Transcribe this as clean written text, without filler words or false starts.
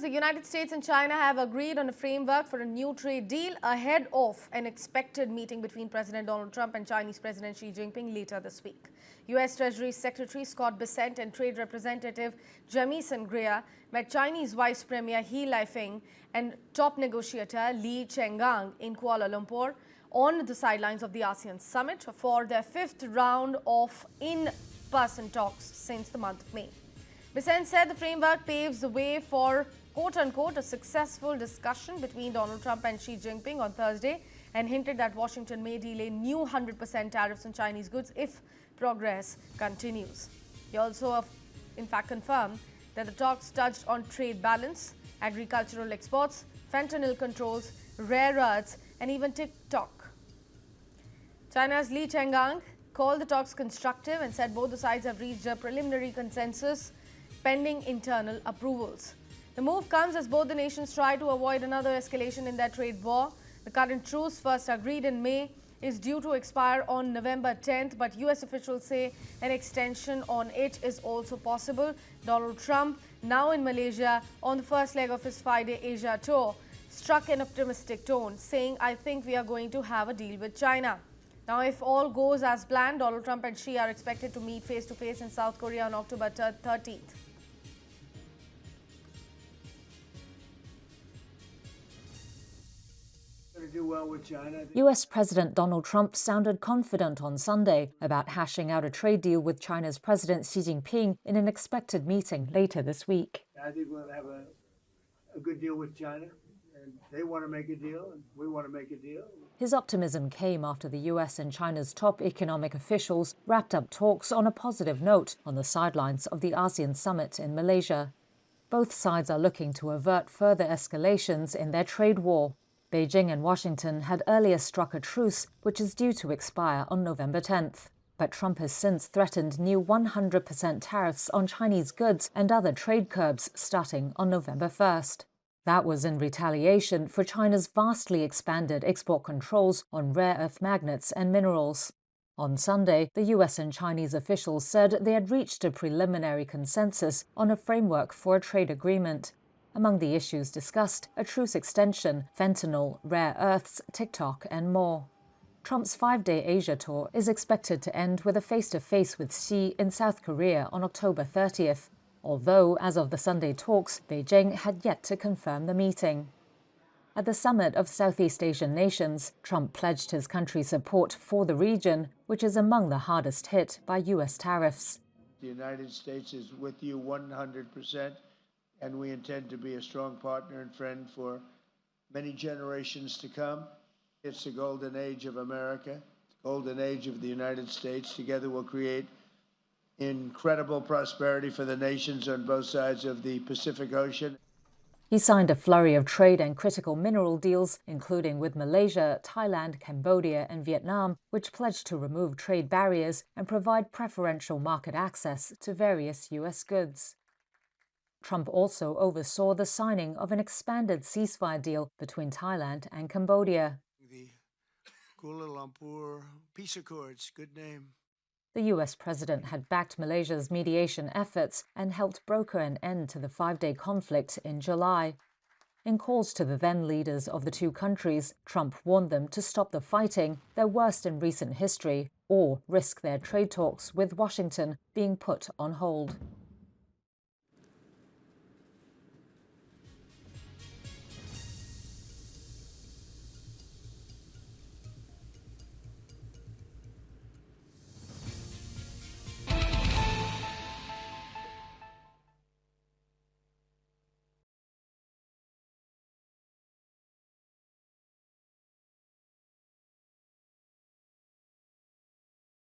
the United States and China have agreed on a framework for a new trade deal ahead of an expected meeting between President Donald Trump and Chinese President Xi Jinping later this week. U.S. Treasury Secretary Scott Bessent and Trade Representative Jamieson Greer met Chinese Vice Premier He Lifeng and top negotiator Li Chenggang in Kuala Lumpur on the sidelines of the ASEAN summit for their fifth round of in-person talks since the month of May. Bessent said the framework paves the way for quote-unquote a successful discussion between Donald Trump and Xi Jinping on Thursday and hinted that Washington may delay new 100% tariffs on Chinese goods if progress continues. He also, in fact, confirmed that the talks touched on trade balance, agricultural exports, fentanyl controls, rare earths, and even TikTok. China's Li Chenggang called the talks constructive and said both the sides have reached a preliminary consensus pending internal approvals. The move comes as both the nations try to avoid another escalation in their trade war. The current truce, first agreed in May, is due to expire on November 10th, but U.S. officials say an extension on it is also possible. Donald Trump, now in Malaysia on the first leg of his 5-day Asia tour, struck an optimistic tone, saying, "I think we are going to have a deal with China." Now, if all goes as planned, Donald Trump and Xi are expected to meet face-to-face in South Korea on October 13th. Do well with China. US President Donald Trump sounded confident on Sunday about hashing out a trade deal with China's President Xi Jinping in an expected meeting later this week. I think we'll have a good deal with China, and they want to make a deal, and we want to make a deal. His optimism came after the US and China's top economic officials wrapped up talks on a positive note on the sidelines of the ASEAN summit in Malaysia. Both sides are looking to avert further escalations in their trade war. Beijing and Washington had earlier struck a truce, which is due to expire on November 10th. But Trump has since threatened new 100% tariffs on Chinese goods and other trade curbs starting on November 1st. That was in retaliation for China's vastly expanded export controls on rare earth magnets and minerals. On Sunday, the US and Chinese officials said they had reached a preliminary consensus on a framework for a trade agreement. Among the issues discussed, a truce extension, fentanyl, rare earths, TikTok, and more. Trump's 5-day Asia tour is expected to end with a face-to-face with Xi in South Korea on October 30th, although, as of the Sunday talks, Beijing had yet to confirm the meeting. At the summit of Southeast Asian nations, Trump pledged his country's support for the region, which is among the hardest hit by US tariffs. The United States is with you 100%. And we intend to be a strong partner and friend for many generations to come. It's the golden age of America, golden age of the United States. Together we'll create incredible prosperity for the nations on both sides of the Pacific Ocean. He signed a flurry of trade and critical mineral deals, including with Malaysia, Thailand, Cambodia, and Vietnam, which pledged to remove trade barriers and provide preferential market access to various US goods. Trump also oversaw the signing of an expanded ceasefire deal between Thailand and Cambodia. The Kuala Lumpur Peace Accords, good name. The US president had backed Malaysia's mediation efforts and helped broker an end to the 5-day conflict in July. In calls to the then leaders of the two countries, Trump warned them to stop the fighting, their worst in recent history, or risk their trade talks with Washington being put on hold.